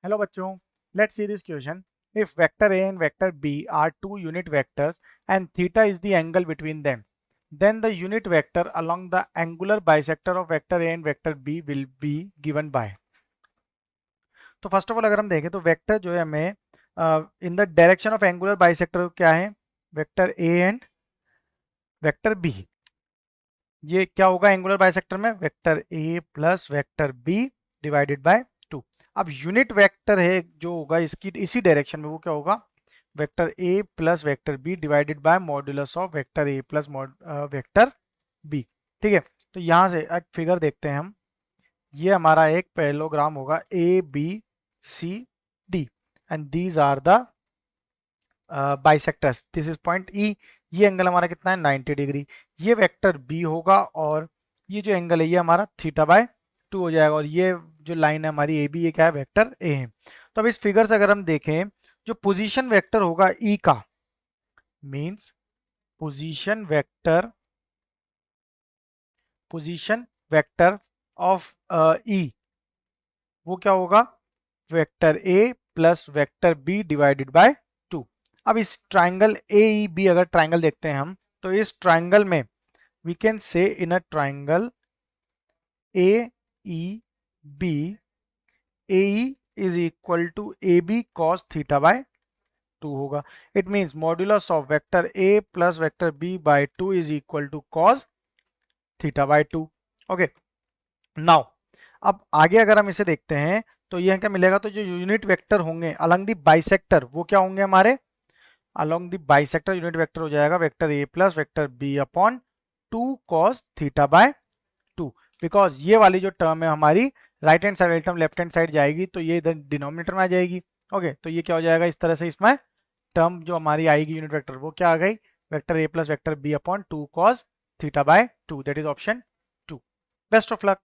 Hello bachcho, let's see this question. If vector A and vector B are two unit vectors and theta is the angle between them, then the unit vector along the angular bisector of vector A and vector B will be given by. तो first of all अगर हम देखें तो vector जो है हमें in the direction of angular bisector क्या है, vector A and vector B. ये क्या होगा एंगुलर बाइसेक्टर में, vector A plus vector B divided by 2। अब यूनिट वेक्टर है जो होगा इसकी इसी डायरेक्शन में, वो क्या होगा, vector A plus vector B divided by modulus of vector A plus vector B. ठीक है, तो यहां से एक फिगर देखते हैं हम। ये हमारा एक पैरेललोग्राम होगा A B C D and these are the bisectors. This is point E. ये एंगल हमारा कितना है, 90 डिग्री। ये वेक्टर बी होगा और ये जो एंगल है ये हमारा थीटा बाय 2 हो जाएगा। और ये जो लाइन है हमारी ए बी, ये क्या है, वेक्टर ए है। तो अब इस फिगर से अगर हम देखें, जो पोजीशन वेक्टर होगा ई का, means position vector of E, वो क्या होगा, vector A plus vector B divided by 2। अब इस ट्राइंगल ए ई बी अगर ट्राइंगल देखते हैं हम, तो इस ट्राइंगल में we can say in a triangle A E B, A E is equal to A B cos theta by 2 होगा। It means modulus of vector A plus vector B by 2 is equal to cos theta by 2। Okay, now अब आगे अगर हम इसे देखते हैं तो यह क्या मिलेगा, तो जो यूनिट वेक्टर होंगे अलॉन्ग द बाइसेक्टर वो क्या होंगे हमारे, along the bisector unit vector हो जाएगा vector A plus vector B upon 2 cos theta by 2। Because ये वाली जो टर्म है हमारी राइट हैंड साइड वाली टर्म लेफ्ट हैंड साइड जाएगी तो ये इधर डिनोमिनेटर में आ जाएगी। ओके, तो ये क्या हो जाएगा, इस तरह से इसमें टर्म जो हमारी आएगी यूनिट वेक्टर वो क्या आ गई, vector A plus vector B upon 2 cos theta by 2। That is option 2। Best of luck.